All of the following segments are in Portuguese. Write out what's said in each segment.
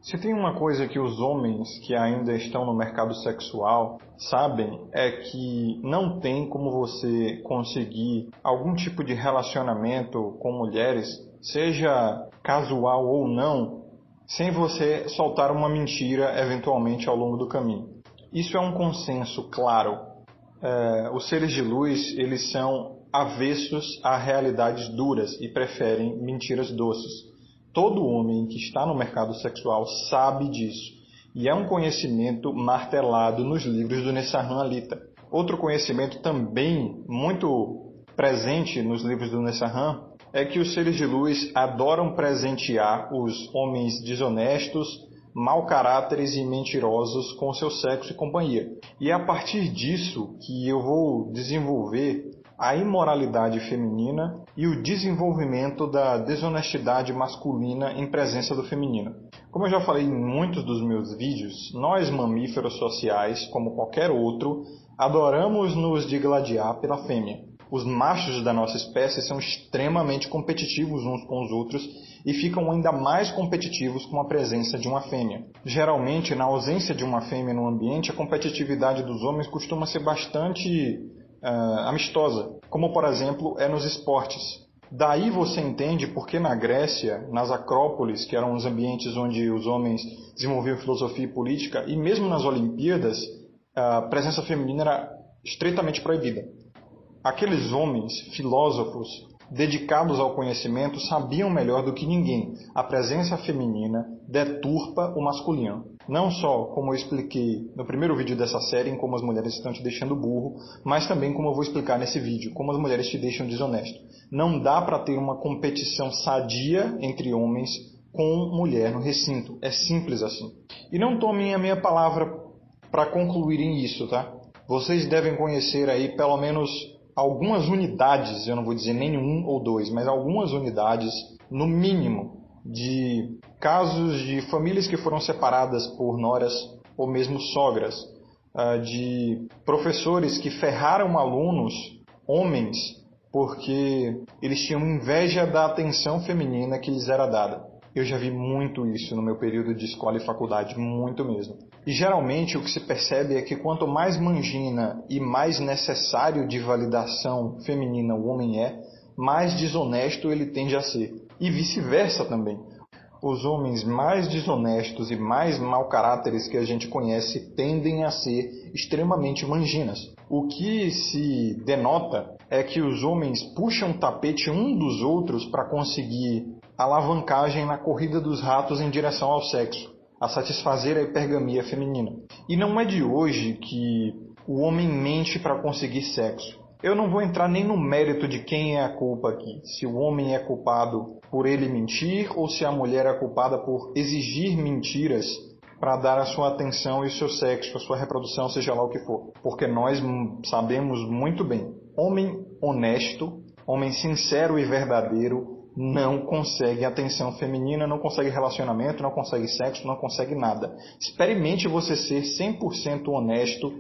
Se tem uma coisa que os homens que ainda estão no mercado sexual sabem, é que não tem como você conseguir algum tipo de relacionamento com mulheres, seja casual ou não, sem você soltar uma mentira eventualmente ao longo do caminho. Isso é um consenso claro. Os seres de luz, eles são avessos a realidades duras e preferem mentiras doces. Todo homem que está no mercado sexual sabe disso, e é um conhecimento martelado nos livros do Nessarran Alita. Outro conhecimento também muito presente nos livros do Nessarran é que os seres de luz adoram presentear os homens desonestos, mau caráteres e mentirosos com seu sexo e companhia. E é a partir disso que eu vou desenvolver a imoralidade feminina e o desenvolvimento da desonestidade masculina em presença do feminino. Como eu já falei em muitos dos meus vídeos, nós mamíferos sociais, como qualquer outro, adoramos nos digladiar pela fêmea. Os machos da nossa espécie são extremamente competitivos uns com os outros e ficam ainda mais competitivos com a presença de uma fêmea. Geralmente, na ausência de uma fêmea no ambiente, a competitividade dos homens costuma ser bastante amistosa, como por exemplo é nos esportes. Daí você entende porque na Grécia, nas acrópolis, que eram os ambientes onde os homens desenvolviam filosofia e política, e mesmo nas Olimpíadas, a presença feminina era estreitamente proibida. Aqueles homens, filósofos, dedicados ao conhecimento, sabiam melhor do que ninguém. A presença feminina deturpa o masculino. Não só, como eu expliquei no primeiro vídeo dessa série, em como as mulheres estão te deixando burro, mas também como eu vou explicar nesse vídeo, como as mulheres te deixam desonesto. Não dá para ter uma competição sadia entre homens com mulher no recinto. É simples assim. E não tomem a minha palavra para concluírem isso, tá? Vocês devem conhecer aí pelo menos algumas unidades, eu não vou dizer nem um ou dois, mas algumas unidades, no mínimo, de casos de famílias que foram separadas por noras ou mesmo sogras, de professores que ferraram alunos, homens, porque eles tinham inveja da atenção feminina que lhes era dada. Eu já vi muito isso no meu período de escola e faculdade, muito mesmo. E geralmente o que se percebe é que quanto mais mangina e mais necessário de validação feminina o homem é, mais desonesto ele tende a ser. E vice-versa também. Os homens mais desonestos e mais mau caráteres que a gente conhece tendem a ser extremamente manginas. O que se denota é que os homens puxam o tapete um dos outros para conseguir alavancagem na corrida dos ratos em direção ao sexo, a satisfazer a hipergamia feminina. E não é de hoje que o homem mente para conseguir sexo. Eu não vou entrar nem no mérito de quem é a culpa aqui, se o homem é culpado por ele mentir ou se a mulher é culpada por exigir mentiras para dar a sua atenção e o seu sexo, a sua reprodução, seja lá o que for. Porque nós sabemos muito bem, homem honesto, homem sincero e verdadeiro, não consegue atenção feminina, não consegue relacionamento, não consegue sexo, não consegue nada. Experimente você ser 100% honesto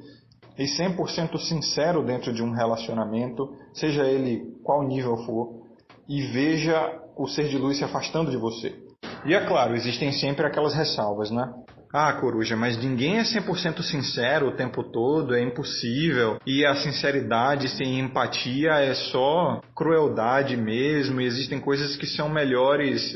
e 100% sincero dentro de um relacionamento, seja ele qual nível for, e veja o ser de luz se afastando de você. E é claro, existem sempre aquelas ressalvas, né? Ah, coruja, mas ninguém é 100% sincero o tempo todo, é impossível. E a sinceridade sem empatia é só crueldade mesmo, e existem coisas que são melhores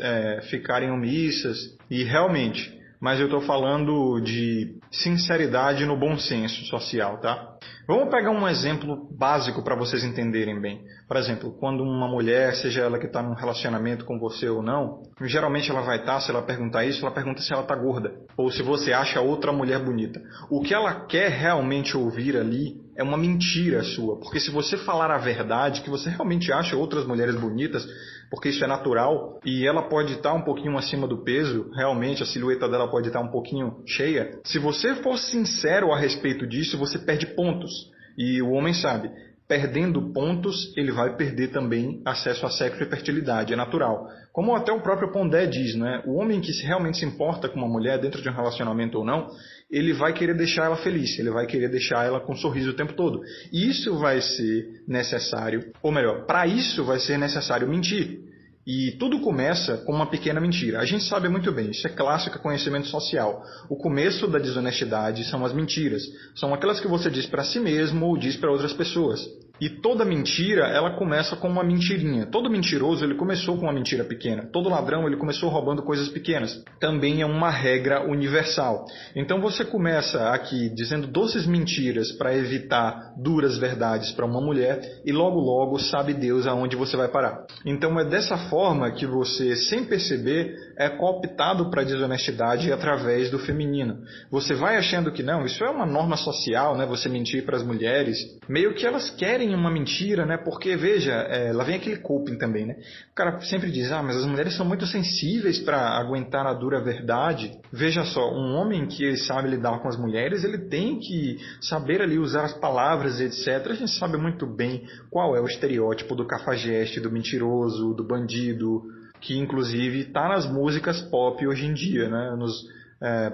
ficarem omissas. E realmente, mas eu estou falando de sinceridade no bom senso social, tá? Vamos pegar um exemplo básico para vocês entenderem bem. Por exemplo, quando uma mulher, seja ela que está num relacionamento com você ou não, geralmente ela vai estar, se ela perguntar isso, ela pergunta se ela está gorda, ou se você acha outra mulher bonita. O que ela quer realmente ouvir ali é uma mentira sua, porque se você falar a verdade, que você realmente acha outras mulheres bonitas, porque isso é natural, e ela pode estar um pouquinho acima do peso, realmente a silhueta dela pode estar um pouquinho cheia, se você for sincero a respeito disso, você perde pontos. E o homem sabe, perdendo pontos, ele vai perder também acesso a sexo e fertilidade, é natural. Como até o próprio Pondé diz, né? O homem que realmente se importa com uma mulher, dentro de um relacionamento ou não, ele vai querer deixar ela feliz, ele vai querer deixar ela com um sorriso o tempo todo. E isso vai ser necessário, ou melhor, para isso vai ser necessário mentir. E tudo começa com uma pequena mentira. A gente sabe muito bem, isso é clássico conhecimento social. O começo da desonestidade são as mentiras. São aquelas que você diz para si mesmo ou diz para outras pessoas. E toda mentira, ela começa com uma mentirinha. Todo mentiroso, ele começou com uma mentira pequena. Todo ladrão, ele começou roubando coisas pequenas. Também é uma regra universal. Então você começa aqui dizendo doces mentiras para evitar duras verdades para uma mulher e logo logo sabe Deus aonde você vai parar. Então é dessa forma que você, sem perceber, é cooptado para a desonestidade através do feminino. Você vai achando que não, isso é uma norma social, né? Você mentir para as mulheres. Meio que elas querem uma mentira, né? Porque, veja, lá vem aquele coping também, né? O cara sempre diz, mas as mulheres são muito sensíveis para aguentar a dura verdade. Veja só, um homem que sabe lidar com as mulheres, ele tem que saber ali usar as palavras, etc. A gente sabe muito bem qual é o estereótipo do cafajeste, do mentiroso, do bandido, que inclusive está nas músicas pop hoje em dia, né? Nos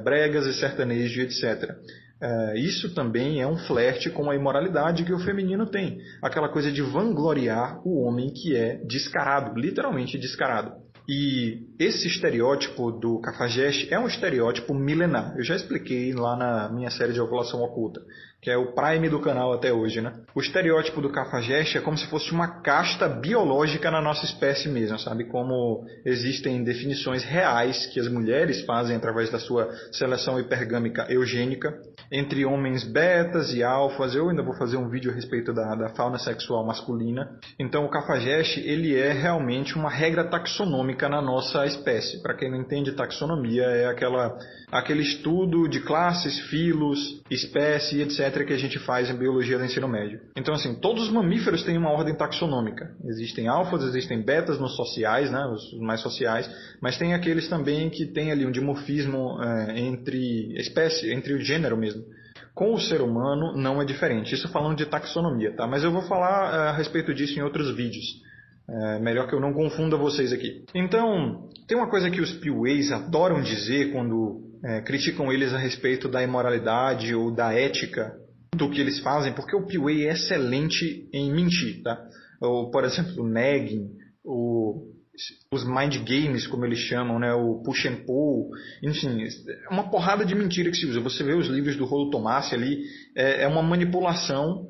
bregas e sertanejo, etc. Isso também é um flerte com a imoralidade que o feminino tem. Aquela coisa de vangloriar o homem que é descarado, literalmente descarado. E esse estereótipo do cafajeste é um estereótipo milenar. Eu já expliquei lá na minha série de ovulação oculta, que é o prime do canal até hoje, né? O estereótipo do cafajeste é como se fosse uma casta biológica na nossa espécie mesmo, sabe? Como existem definições reais que as mulheres fazem através da sua seleção hipergâmica eugênica entre homens betas e alfas. Eu ainda vou fazer um vídeo a respeito da fauna sexual masculina. Então o cafajeste, ele é realmente uma regra taxonômica na nossa espécie. Para quem não entende, taxonomia é aquele estudo de classes, filos, espécie, etc. que a gente faz em biologia do ensino médio. Então, assim, todos os mamíferos têm uma ordem taxonômica. Existem alfas, existem betas nos sociais, né, os mais sociais, mas tem aqueles também que têm ali um dimorfismo entre espécie, entre o gênero mesmo. Com o ser humano não é diferente. Isso falando de taxonomia, tá? Mas eu vou falar a respeito disso em outros vídeos. Melhor que eu não confunda vocês aqui. Então, tem uma coisa que os PUAs adoram dizer quando criticam eles a respeito da imoralidade ou da ética do que eles fazem, porque o PUA é excelente em mentir, tá? Ou, por exemplo, o nagging, os mind games, como eles chamam, né? O push and pull, enfim, é uma porrada de mentira que se usa. Você vê os livros do Rollo Tomassi ali, é uma manipulação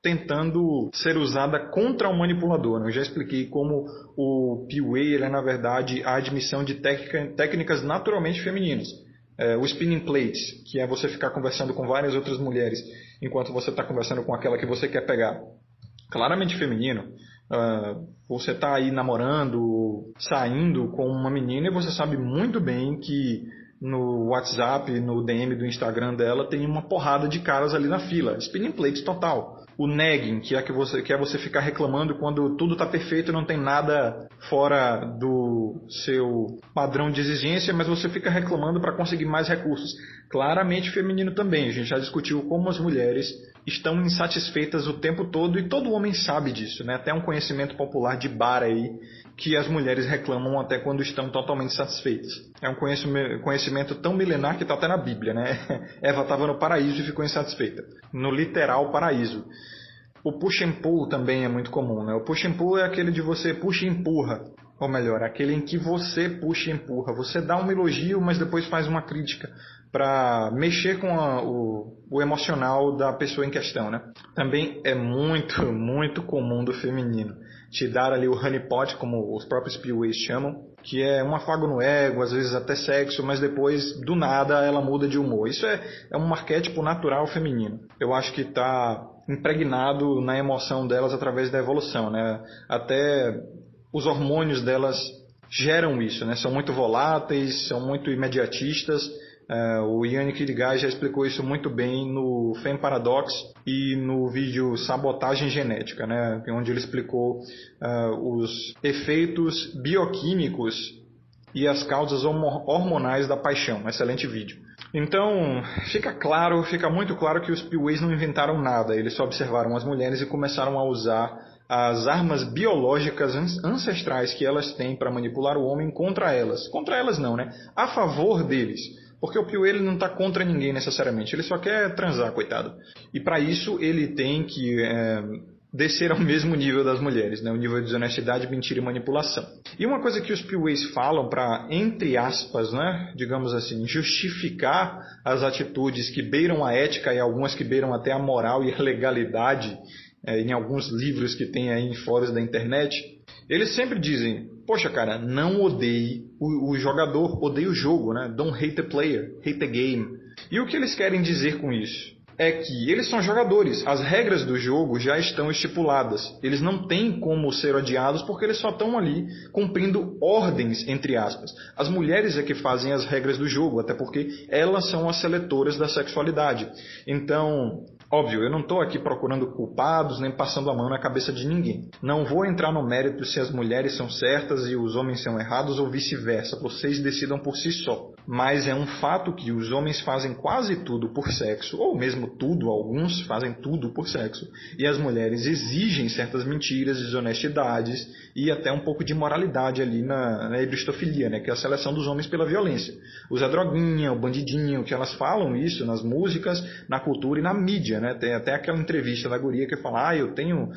tentando ser usada contra o manipulador. Eu já expliquei como o PUA é, na verdade, a admissão de técnicas naturalmente femininas. O spinning plates, que é você ficar conversando com várias outras mulheres enquanto você está conversando com aquela que você quer pegar. Claramente feminino. Você está aí namorando, saindo com uma menina e você sabe muito bem que no WhatsApp, no DM do Instagram dela, tem uma porrada de caras ali na fila. Spinning plates total. O nagging, que é você ficar reclamando quando tudo está perfeito e não tem nada fora do seu padrão de exigência, mas você fica reclamando para conseguir mais recursos. Claramente feminino também. A gente já discutiu como as mulheres estão insatisfeitas o tempo todo e todo homem sabe disso, né? Até um conhecimento popular de bar aí que as mulheres reclamam até quando estão totalmente satisfeitas. É um conhecimento tão milenar que está até na Bíblia, né? Eva estava no paraíso e ficou insatisfeita. No literal paraíso. O push and pull também é muito comum, né? O push and pull é aquele de você puxa e empurra. Ou melhor, aquele em que você puxa e empurra. Você dá um elogio, mas depois faz uma crítica para mexer com o emocional da pessoa em questão, né? Também é muito, muito comum do feminino te dar ali o honeypot, como os próprios PUAs chamam, que é um afago no ego, às vezes até sexo, mas depois, do nada, ela muda de humor. Isso é um arquétipo natural feminino. Eu acho que está impregnado na emoção delas através da evolução, né? Até os hormônios delas geram isso, né? São muito voláteis, são muito imediatistas. O Yannick Ligai já explicou isso muito bem no Femme Paradox e no vídeo Sabotagem Genética, né? Onde ele explicou os efeitos bioquímicos e as causas hormonais da paixão. Excelente vídeo. Então, fica muito claro que os PUAs não inventaram nada. Eles só observaram as mulheres e começaram a usar as armas biológicas ancestrais que elas têm para manipular o homem contra elas. Contra elas não, né? A favor deles. Porque o PUA ele não está contra ninguém necessariamente, ele só quer transar, coitado. E para isso ele tem que descer ao mesmo nível das mulheres, né? O nível de desonestidade, mentira e manipulação. E uma coisa que os PUAs falam para, entre aspas, né, digamos assim, justificar as atitudes que beiram a ética e algumas que beiram até a moral e a legalidade, em alguns livros que tem aí em fóruns da internet, eles sempre dizem, poxa cara, não odeie o jogador, odeie o jogo, né? Don't hate the player, hate the game. E o que eles querem dizer com isso? É que eles são jogadores, as regras do jogo já estão estipuladas. Eles não têm como ser odiados porque eles só estão ali cumprindo ordens, entre aspas. As mulheres é que fazem as regras do jogo, até porque elas são as seletoras da sexualidade. Então, óbvio, eu não estou aqui procurando culpados nem passando a mão na cabeça de ninguém. Não vou entrar no mérito se as mulheres são certas e os homens são errados ou vice-versa. Vocês decidam por si só. Mas é um fato que os homens fazem quase tudo por sexo, ou mesmo tudo, alguns fazem tudo por sexo. E as mulheres exigem certas mentiras, desonestidades e até um pouco de moralidade ali na hebristofilia, né? Que é a seleção dos homens pela violência. O Zé Droguinha, o Bandidinho, que elas falam isso nas músicas, na cultura e na mídia, né? Tem até aquela entrevista da guria que fala, eu tenho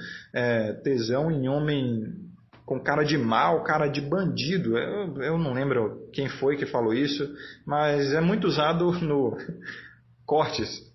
tesão em homem com cara de mal, cara de bandido. Eu não lembro quem foi que falou isso, mas é muito usado no Cortes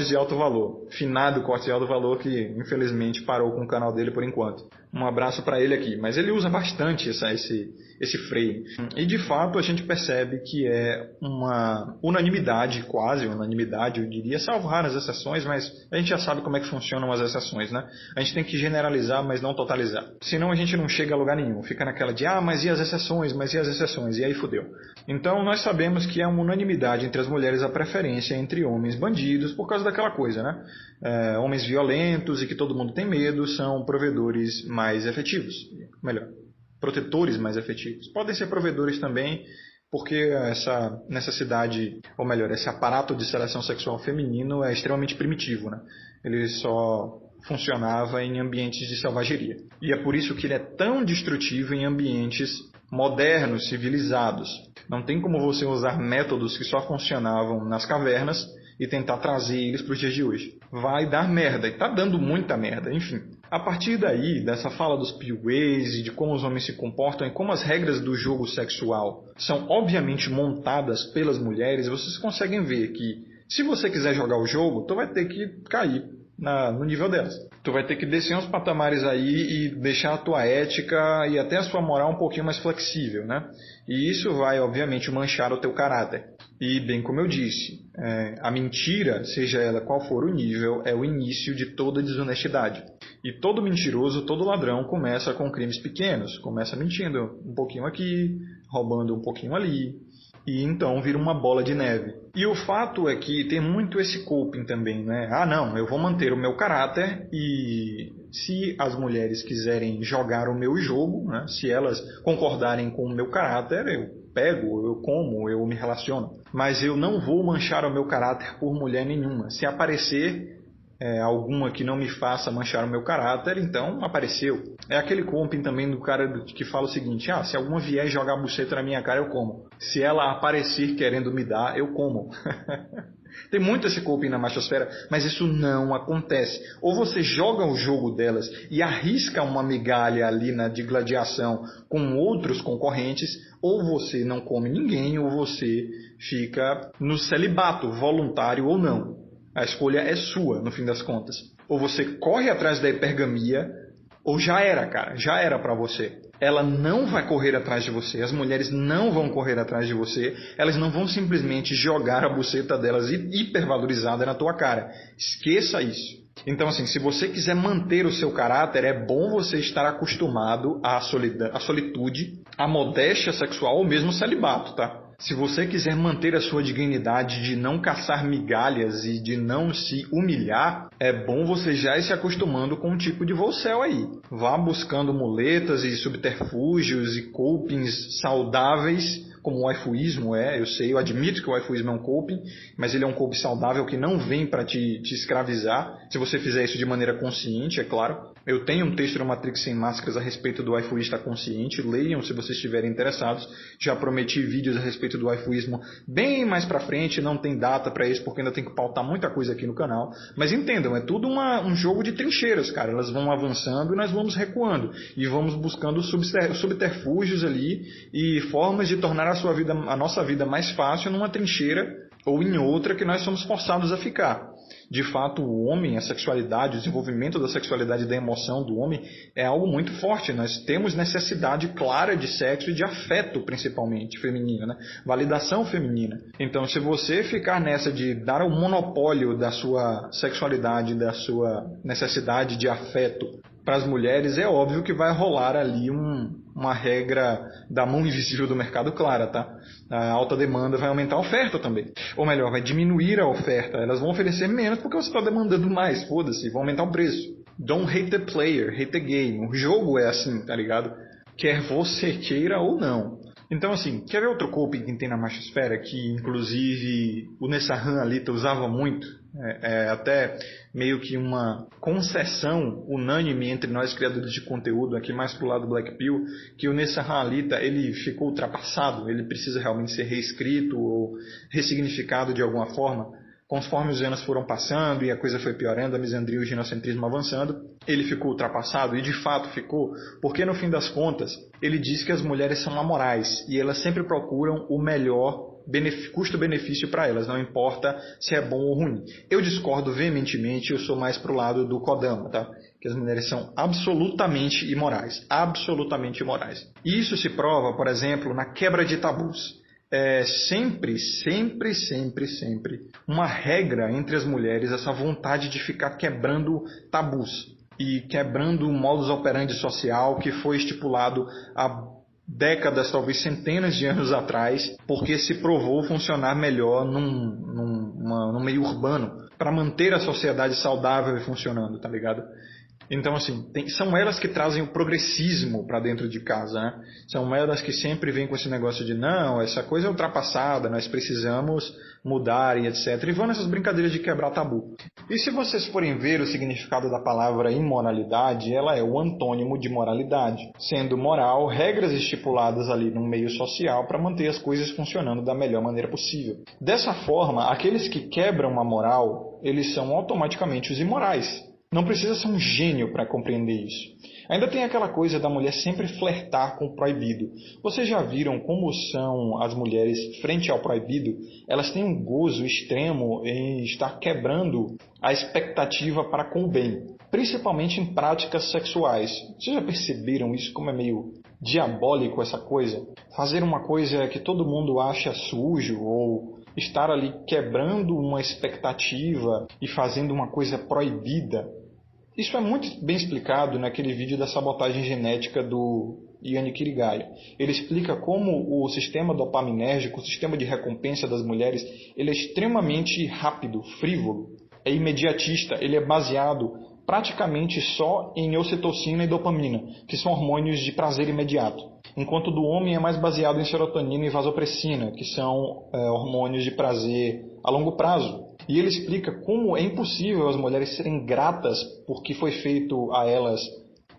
de Alto Valor. Finado Cortes de Alto Valor, que infelizmente parou com o canal dele por enquanto. Um abraço para ele aqui. Mas ele usa bastante esse frame. E de fato a gente percebe que é uma unanimidade, quase unanimidade, eu diria, salvo raras exceções, mas a gente já sabe como é que funcionam as exceções, né? A gente tem que generalizar, mas não totalizar. Senão a gente não chega a lugar nenhum. Fica naquela de, mas e as exceções? Mas e as exceções? E aí fudeu. Então nós sabemos que é uma unanimidade entre as mulheres a preferência entre homens bandidos por causa daquela coisa, né? Homens violentos e que todo mundo tem medo são provedores mais efetivos. Melhor, protetores mais efetivos. Podem ser provedores também, porque essa necessidade, ou melhor, esse aparato de seleção sexual feminino é extremamente primitivo, né? Ele só funcionava em ambientes de selvageria. E é por isso que ele é tão destrutivo em ambientes modernos, civilizados. Não tem como você usar métodos que só funcionavam nas cavernas e tentar trazer eles para os dias de hoje. Vai dar merda, e está dando muita merda, enfim. A partir daí, dessa fala dos PUAs e de como os homens se comportam e como as regras do jogo sexual são obviamente montadas pelas mulheres, vocês conseguem ver que se você quiser jogar o jogo, tu vai ter que cair no nível delas. Tu vai ter que descer uns patamares aí e deixar a tua ética e até a sua moral um pouquinho mais flexível, né? E isso vai, obviamente, manchar o teu caráter. E, bem como eu disse, a mentira, seja ela qual for o nível, é o início de toda desonestidade. E todo mentiroso, todo ladrão começa com crimes pequenos. Começa mentindo um pouquinho aqui, roubando um pouquinho ali. E então vira uma bola de neve. E o fato é que tem muito esse coping também, né? Não, eu vou manter o meu caráter e se as mulheres quiserem jogar o meu jogo, né? Se elas concordarem com o meu caráter, eu pego, eu como, eu me relaciono. Mas eu não vou manchar o meu caráter por mulher nenhuma. Se aparecer alguma que não me faça manchar o meu caráter, então apareceu. É aquele coping também do cara que fala o seguinte, se alguma vier jogar a buceta na minha cara, eu como. Se ela aparecer querendo me dar, eu como. Tem muito esse coping na machosfera, mas isso não acontece. Ou você joga o jogo delas e arrisca uma migalha ali de gladiação com outros concorrentes, ou você não come ninguém, ou você fica no celibato, voluntário ou não. A escolha é sua, no fim das contas. Ou você corre atrás da hipergamia, ou já era, cara. Já era pra você. Ela não vai correr atrás de você. As mulheres não vão correr atrás de você. Elas não vão simplesmente jogar a buceta delas hipervalorizada na tua cara. Esqueça isso. Então, assim, se você quiser manter o seu caráter, é bom você estar acostumado à solitude, à modéstia sexual ou mesmo celibato, tá? Se você quiser manter a sua dignidade de não caçar migalhas e de não se humilhar, é bom você já ir se acostumando com um tipo de vocel aí. Vá buscando muletas e subterfúgios e copings saudáveis como o waifuísmo eu sei, eu admito que o waifuísmo é um coping, mas ele é um coping saudável que não vem para te escravizar, se você fizer isso de maneira consciente, é claro. Eu tenho um texto no Matrix Sem Máscaras a respeito do waifuísta consciente, leiam se vocês estiverem interessados. Já prometi vídeos a respeito do waifuísmo bem mais pra frente, não tem data pra isso porque ainda tem que pautar muita coisa aqui no canal. Mas entendam, é tudo um jogo de trincheiras, cara. Elas vão avançando e nós vamos recuando. E vamos buscando subterfúgios ali e formas de tornar a nossa vida mais fácil numa trincheira ou em outra que nós somos forçados a ficar. De fato, o homem, a sexualidade, o desenvolvimento da sexualidade e da emoção do homem é algo muito forte. Nós temos necessidade clara de sexo e de afeto, principalmente, feminino, né? Validação feminina. Então, se você ficar nessa de dar o monopólio da sua sexualidade, da sua necessidade de afeto para as mulheres, é óbvio que vai rolar ali uma regra da mão invisível do mercado clara, tá? A alta demanda vai aumentar a oferta também. Ou melhor, vai diminuir a oferta. Elas vão oferecer menos porque você está demandando mais, foda-se, vão aumentar o preço. Don't hate the player, hate the game. O jogo é assim, tá ligado? Quer você queira ou não. Então, assim, quer ver outro coping que tem na machosfera, que inclusive o Nessahan Alita usava muito? Até meio que uma concessão unânime entre nós criadores de conteúdo, aqui mais pro lado do Black Pill, que o Nessahan Alita, ele ficou ultrapassado, ele precisa realmente ser reescrito ou ressignificado de alguma forma. Conforme os anos foram passando e a coisa foi piorando, a misandria e o ginocentrismo avançando, ele ficou ultrapassado e de fato ficou, porque no fim das contas ele diz que as mulheres são amorais e elas sempre procuram o melhor custo-benefício para elas, não importa se é bom ou ruim. Eu discordo veementemente, eu sou mais pro lado do Kodama, tá? Que as mulheres são absolutamente imorais, absolutamente imorais. E isso se prova, por exemplo, na quebra de tabus. Sempre uma regra entre as mulheres, essa vontade de ficar quebrando tabus e quebrando o modus operandi social que foi estipulado há décadas, talvez centenas de anos atrás, porque se provou funcionar melhor num meio urbano, para manter a sociedade saudável e funcionando, tá ligado? Então, assim, são elas que trazem o progressismo para dentro de casa, né? São elas que sempre vêm com esse negócio de não, essa coisa é ultrapassada, nós precisamos mudar e etc. E vão nessas brincadeiras de quebrar tabu. E se vocês forem ver o significado da palavra imoralidade, ela é o antônimo de moralidade, sendo moral regras estipuladas ali no meio social para manter as coisas funcionando da melhor maneira possível. Dessa forma, aqueles que quebram a moral, eles são automaticamente os imorais. Não precisa ser um gênio para compreender isso. Ainda tem aquela coisa da mulher sempre flertar com o proibido. Vocês já viram como são as mulheres frente ao proibido? Elas têm um gozo extremo em estar quebrando a expectativa para com o bem, principalmente em práticas sexuais. Vocês já perceberam isso, como é meio diabólico essa coisa? Fazer uma coisa que todo mundo acha sujo ou estar ali quebrando uma expectativa e fazendo uma coisa proibida. Isso é muito bem explicado naquele vídeo da sabotagem genética do Yanni Kirigaya. Ele explica como o sistema dopaminérgico, o sistema de recompensa das mulheres, ele é extremamente rápido, frívolo, é imediatista, ele é baseado praticamente só em ocitocina e dopamina, que são hormônios de prazer imediato. Enquanto do homem é mais baseado em serotonina e vasopressina, que são hormônios de prazer a longo prazo. E ele explica como é impossível as mulheres serem gratas por que foi feito a elas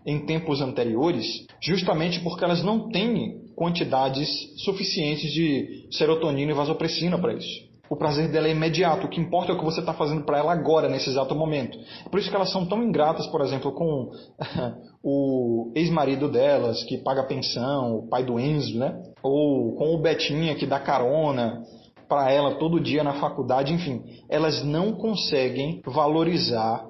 em tempos anteriores, justamente porque elas não têm quantidades suficientes de serotonina e vasopressina para isso. O prazer dela é imediato, o que importa é o que você está fazendo para ela agora, nesse exato momento. É por isso que elas são tão ingratas, por exemplo, com o ex-marido delas, que paga pensão, o pai do Enzo, né? Ou com o Betinha, que dá carona para ela todo dia na faculdade, enfim. Elas não conseguem valorizar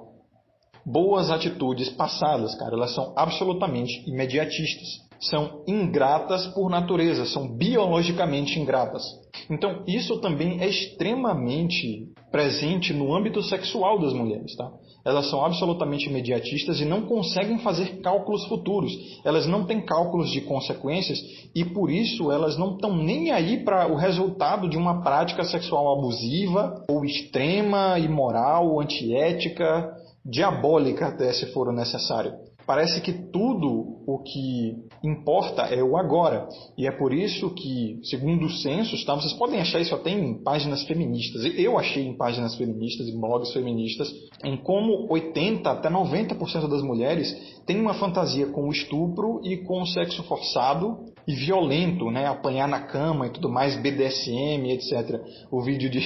boas atitudes passadas, cara. Elas são absolutamente imediatistas. São ingratas por natureza, são biologicamente ingratas. Então, isso também é extremamente presente no âmbito sexual das mulheres, tá? Elas são absolutamente imediatistas e não conseguem fazer cálculos futuros. Elas não têm cálculos de consequências e, por isso, elas não estão nem aí para o resultado de uma prática sexual abusiva ou extrema, imoral, antiética, diabólica até, se for o necessário. Parece que tudo o que importa é o agora. E é por isso que, segundo os censos, tá, vocês podem achar isso até em páginas feministas. Eu achei em páginas feministas, em blogs feministas, em como 80% até 90% das mulheres têm uma fantasia com o estupro e com o sexo forçado e violento, né? Apanhar na cama e tudo mais, BDSM, etc. O vídeo de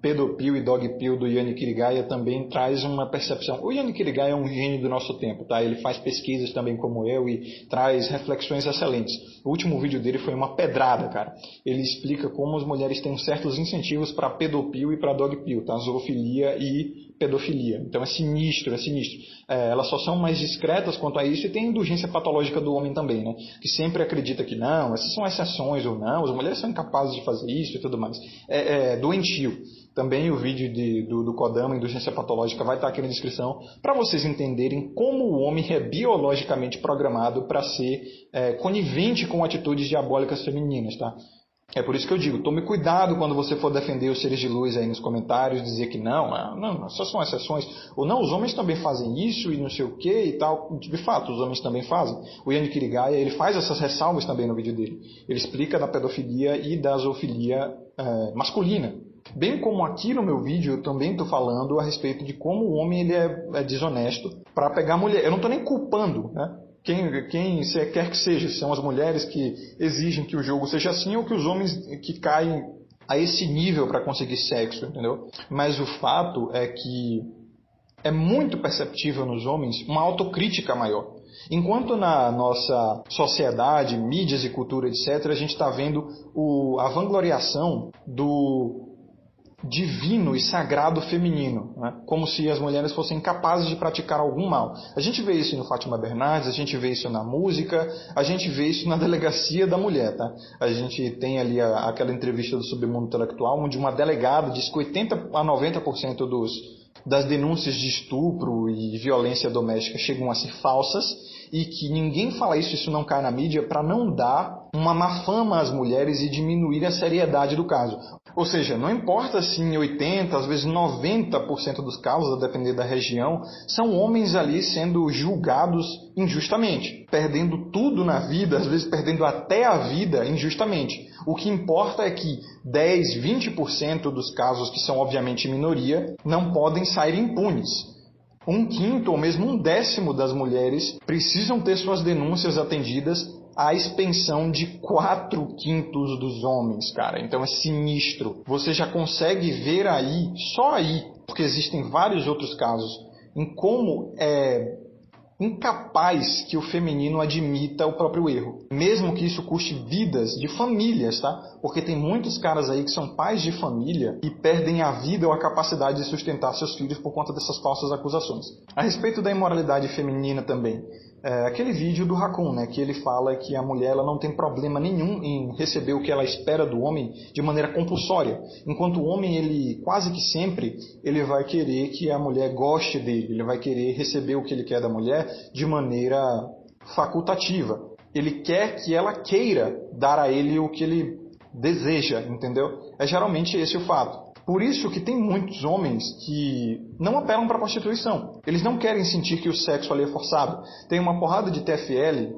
Pedopil e Dogpil do Yannick Irigaia também traz uma percepção. O Yannick Irigaia é um gênio do nosso tempo, tá? Ele faz pesquisas também como eu e traz reflexões excelentes. O último vídeo dele foi uma pedrada, cara. Ele explica como as mulheres têm certos incentivos para pedopil e para dogpil, tá? Zoofilia e pedofilia. Então é sinistro, é sinistro. Elas só são mais discretas quanto a isso e tem a indulgência patológica do homem também, né? Que sempre acredita que não, essas são exceções ou não, as mulheres são incapazes de fazer isso e tudo mais. É doentio. Também o vídeo do Kodama, indulgência patológica, vai estar aqui na descrição para vocês entenderem como o homem é biologicamente programado para ser conivente com atitudes diabólicas femininas, tá? É por isso que eu digo, tome cuidado quando você for defender os seres de luz aí nos comentários, dizer que não, essas são exceções, ou não, os homens também fazem isso e não sei o que e tal. De fato, os homens também fazem. O Yannick Irigaia, ele faz essas ressalvas também no vídeo dele. Ele explica da pedofilia e da zoofilia masculina. Bem como aqui no meu vídeo eu também estou falando a respeito de como o homem ele é desonesto para pegar a mulher. Eu não estou nem culpando, né? Quem quer que seja, são as mulheres que exigem que o jogo seja assim ou que os homens que caem a esse nível para conseguir sexo, entendeu? Mas o fato é que é muito perceptível nos homens uma autocrítica maior. Enquanto na nossa sociedade, mídias e cultura, etc., a gente está vendo a vangloriação do divino e sagrado feminino, né? Como se as mulheres fossem capazes de praticar algum mal. A gente vê isso no Fátima Bernardes, a gente vê isso na música, a gente vê isso na delegacia da mulher, tá? A gente tem ali aquela entrevista do Submundo Intelectual, onde uma delegada diz que 80% a 90% das denúncias de estupro e violência doméstica chegam a ser falsas e que ninguém fala isso não cai na mídia para não dar uma má fama às mulheres e diminuir a seriedade do caso. Ou seja, não importa se em 80%, às vezes 90% dos casos, a depender da região, são homens ali sendo julgados injustamente, perdendo tudo na vida, às vezes perdendo até a vida injustamente. O que importa é que 10%, 20% dos casos, que são obviamente minoria, não podem sair impunes. 1/5 ou mesmo 1/10 das mulheres precisam ter suas denúncias atendidas à expensão de 4/5 dos homens, cara. Então é sinistro. Você já consegue ver aí, só aí, porque existem vários outros casos, em como é incapaz que o feminino admita o próprio erro. Mesmo que isso custe vidas de famílias, tá? Porque tem muitos caras aí que são pais de família e perdem a vida ou a capacidade de sustentar seus filhos por conta dessas falsas acusações. A respeito da imoralidade feminina também, aquele vídeo do Raccoon, né, que ele fala que a mulher ela não tem problema nenhum em receber o que ela espera do homem de maneira compulsória, enquanto o homem, ele quase que sempre ele vai querer que a mulher goste dele, ele vai querer receber o que ele quer da mulher de maneira facultativa. Ele quer que ela queira dar a ele o que ele deseja, entendeu? É geralmente esse o fato. Por isso que tem muitos homens que não apelam para a prostituição. Eles não querem sentir que o sexo ali é forçado. Tem uma porrada de TFL,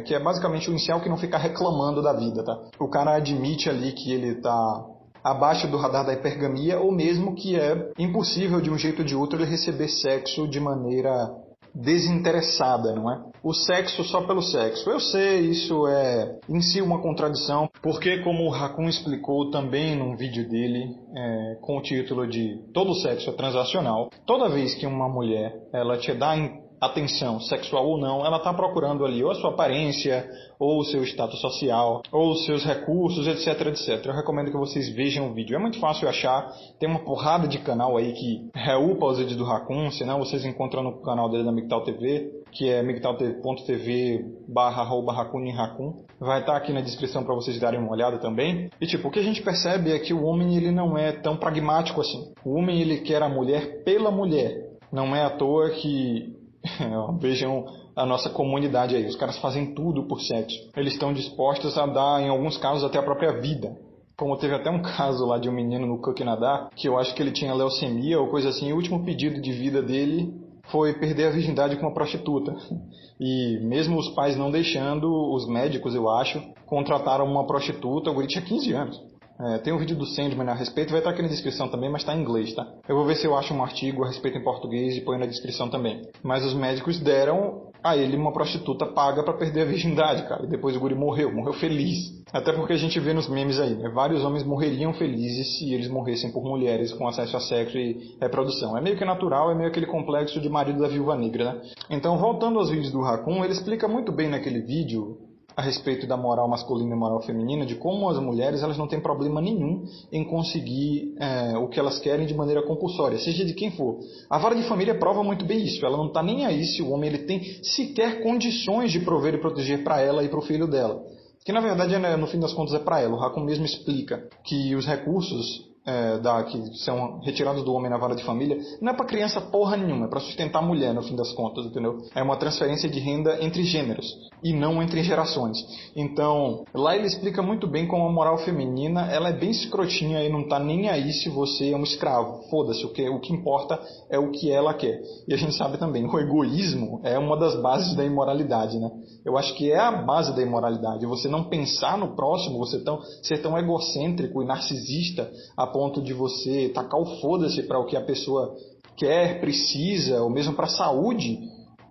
que é basicamente o incel que não fica reclamando da vida, tá? O cara admite ali que ele está abaixo do radar da hipergamia ou mesmo que é impossível de um jeito ou de outro ele receber sexo de maneira desinteressada, não é? O sexo só pelo sexo. Eu sei, isso é em si uma contradição, porque como o Raccoon explicou também num vídeo dele, com o título de Todo Sexo é Transacional, toda vez que uma mulher ela te dá atenção, sexual ou não, ela está procurando ali ou a sua aparência, ou o seu status social, ou os seus recursos, etc, etc. Eu recomendo que vocês vejam o vídeo. É muito fácil achar, tem uma porrada de canal aí que reupa os vídeos do Raccoon, senão vocês encontram no canal dele na Migtal TV, que é migtal.tv/Raccoon. Vai estar aqui na descrição para vocês darem uma olhada também. E tipo, o que a gente percebe é que o homem ele não é tão pragmático assim. O homem ele quer a mulher pela mulher. Não é à toa que vejam a nossa comunidade aí, os caras fazem tudo por sexo. Eles estão dispostos a dar, em alguns casos, até a própria vida. Como teve até um caso lá de um menino no Canadá, que eu acho que ele tinha leucemia ou coisa assim, e o último pedido de vida dele foi perder a virgindade com uma prostituta. E mesmo os pais não deixando, os médicos, eu acho, contrataram uma prostituta. O guri tinha 15 anos. Tem um vídeo do Sandman a respeito, vai estar aqui na descrição também, mas está em inglês, tá? Eu vou ver se eu acho um artigo a respeito em português e ponho na descrição também. Mas os médicos deram a ele uma prostituta paga para perder a virgindade, cara. E depois o guri morreu feliz. Até porque a gente vê nos memes aí, né? Vários homens morreriam felizes se eles morressem por mulheres com acesso a sexo e reprodução. É meio que natural, é meio aquele complexo de marido da viúva negra, né? Então, voltando aos vídeos do Raccoon, ele explica muito bem naquele vídeo a respeito da moral masculina e moral feminina, de como as mulheres elas não têm problema nenhum em conseguir o que elas querem de maneira compulsória, seja de quem for. A vara de família prova muito bem isso. Ela não está nem aí se o homem ele tem sequer condições de prover e proteger para ela e para o filho dela. Que na verdade, no fim das contas, é para ela. O Raccoon mesmo explica que os recursos que são retirados do homem na vara de família não é para criança porra nenhuma, é para sustentar a mulher no fim das contas, entendeu? É uma transferência de renda entre gêneros e não entre gerações. Então, lá ele explica muito bem como a moral feminina ela é bem escrotinha e não tá nem aí se você é um escravo. Foda-se, o que importa é o que ela quer. E a gente sabe também, o egoísmo é uma das bases da imoralidade, né? Eu acho que é a base da imoralidade. Você não pensar no próximo, você ser tão egocêntrico e narcisista a ponto de você tacar o foda-se para o que a pessoa quer, precisa, ou mesmo para a saúde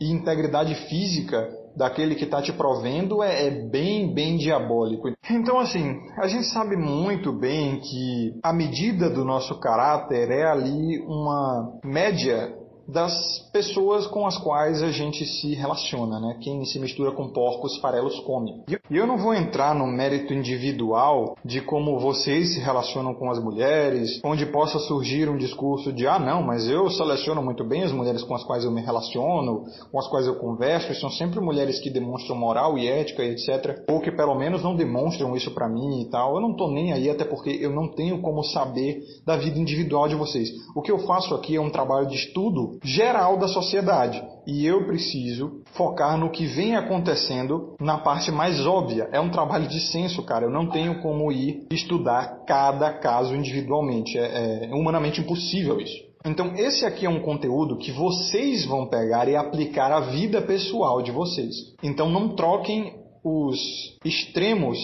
e integridade física daquele que está te provendo é bem, bem diabólico. Então, assim, a gente sabe muito bem que a medida do nosso caráter é ali uma média das pessoas com as quais a gente se relaciona, né? Quem se mistura com porcos, farelos come. E eu não vou entrar no mérito individual de como vocês se relacionam com as mulheres, onde possa surgir um discurso de não, mas eu seleciono muito bem as mulheres com as quais eu me relaciono, com as quais eu converso, e são sempre mulheres que demonstram moral e ética e etc, ou que pelo menos não demonstram isso pra mim e tal. Eu não tô nem aí, até porque eu não tenho como saber da vida individual de vocês. O que eu faço aqui é um trabalho de estudo geral da sociedade. E eu preciso focar no que vem acontecendo na parte mais óbvia. É um trabalho de senso, cara. Eu não tenho como ir estudar cada caso individualmente. É humanamente impossível isso. Então, esse aqui é um conteúdo que vocês vão pegar e aplicar à vida pessoal de vocês. Então, não troquem os extremos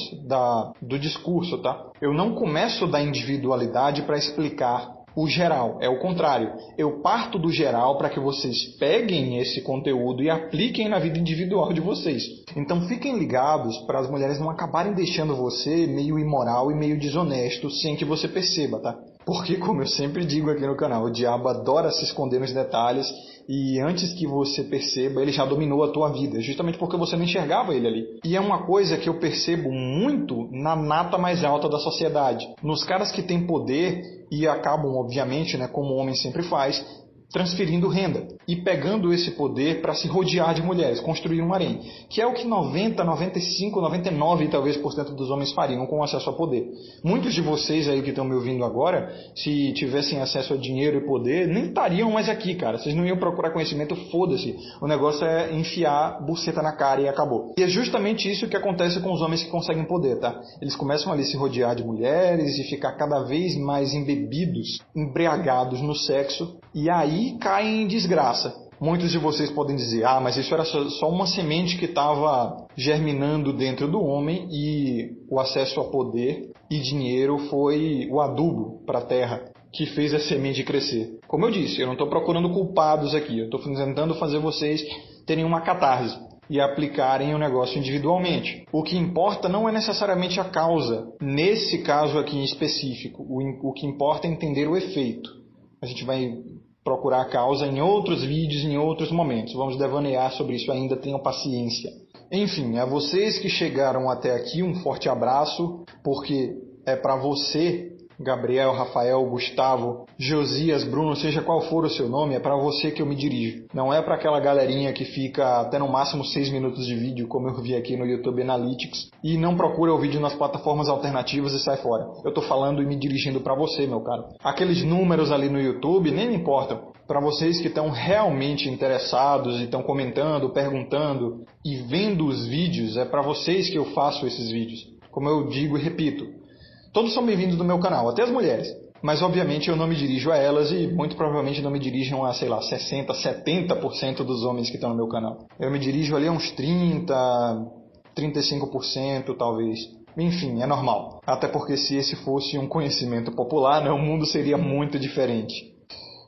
do discurso, tá? Eu não começo da individualidade para explicar o geral, é o contrário. Eu parto do geral para que vocês peguem esse conteúdo e apliquem na vida individual de vocês. Então fiquem ligados para as mulheres não acabarem deixando você meio imoral e meio desonesto sem que você perceba, tá? Porque, como eu sempre digo aqui no canal, o diabo adora se esconder nos detalhes e antes que você perceba, ele já dominou a tua vida, justamente porque você não enxergava ele ali. E é uma coisa que eu percebo muito na nata mais alta da sociedade, nos caras que têm poder e acabam, obviamente, né, como o homem sempre faz, transferindo renda e pegando esse poder para se rodear de mulheres, construir um harém, que é o que 90, 95, 99 talvez por cento dos homens fariam com acesso a poder. Muitos de vocês aí que estão me ouvindo agora, se tivessem acesso a dinheiro e poder, nem estariam mais aqui, cara. Vocês não iam procurar conhecimento, foda-se. O negócio é enfiar buceta na cara e acabou. E é justamente isso que acontece com os homens que conseguem poder, tá? Eles começam ali a se rodear de mulheres e ficar cada vez mais embebidos, embriagados no sexo, e aí caem em desgraça. Muitos de vocês podem dizer, mas isso era só uma semente que estava germinando dentro do homem e o acesso a poder e dinheiro foi o adubo para a terra que fez a semente crescer. Como eu disse, eu não estou procurando culpados aqui, eu estou tentando fazer vocês terem uma catarse e aplicarem o negócio individualmente. O que importa não é necessariamente a causa, nesse caso aqui em específico, o que importa é entender o efeito. A gente vai procurar a causa em outros vídeos, em outros momentos. Vamos devanear sobre isso ainda, tenham paciência. Enfim, a vocês que chegaram até aqui, um forte abraço, porque é para você, Gabriel, Rafael, Gustavo, Josias, Bruno, seja qual for o seu nome, é para você que eu me dirijo. Não é para aquela galerinha que fica até no máximo 6 minutos de vídeo, como eu vi aqui no YouTube Analytics, e não procura o vídeo nas plataformas alternativas e sai fora. Eu tô falando e me dirigindo para você, meu caro. Aqueles números ali no YouTube nem me importam. Para vocês que estão realmente interessados e estão comentando, perguntando e vendo os vídeos, é para vocês que eu faço esses vídeos. Como eu digo e repito, Todos são bem-vindos no meu canal, até as mulheres. Mas obviamente eu não me dirijo a elas e muito provavelmente não me dirijam a, sei lá, 60%, 70% dos homens que estão no meu canal. Eu me dirijo ali a uns 30%, 35% talvez. Enfim, é normal. Até porque se esse fosse um conhecimento popular, né, o mundo seria muito diferente.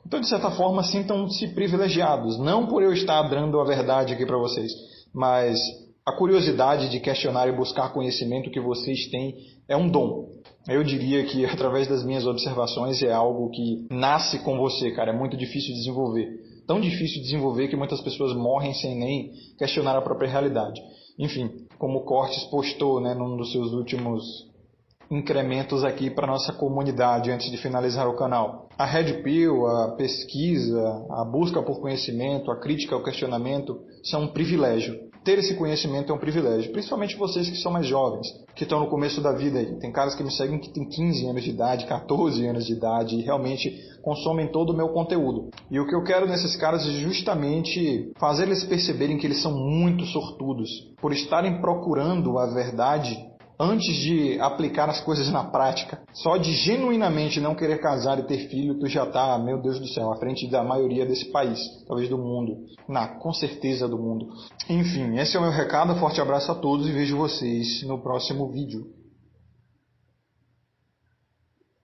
Então, de certa forma, sintam-se privilegiados. Não por eu estar dando a verdade aqui para vocês, mas a curiosidade de questionar e buscar conhecimento que vocês têm é um dom. Eu diria que, através das minhas observações, é algo que nasce com você, cara. É muito difícil de desenvolver. Tão difícil de desenvolver que muitas pessoas morrem sem nem questionar a própria realidade. Enfim, como o Cortes postou, né, num dos seus últimos incrementos aqui para nossa comunidade antes de finalizar o canal. A Red Pill, a pesquisa, a busca por conhecimento, a crítica ao questionamento são um privilégio. Ter esse conhecimento é um privilégio, principalmente vocês que são mais jovens, que estão no começo da vida aí. Tem caras que me seguem que têm 15 anos de idade, 14 anos de idade e realmente consomem todo o meu conteúdo. E o que eu quero nesses caras é justamente fazer eles perceberem que eles são muito sortudos por estarem procurando a verdade antes de aplicar as coisas na prática. Só de genuinamente não querer casar e ter filho, tu já tá, meu Deus do céu, à frente da maioria desse país, talvez do mundo. Com certeza do mundo. Enfim, esse é o meu recado, forte abraço a todos e vejo vocês no próximo vídeo.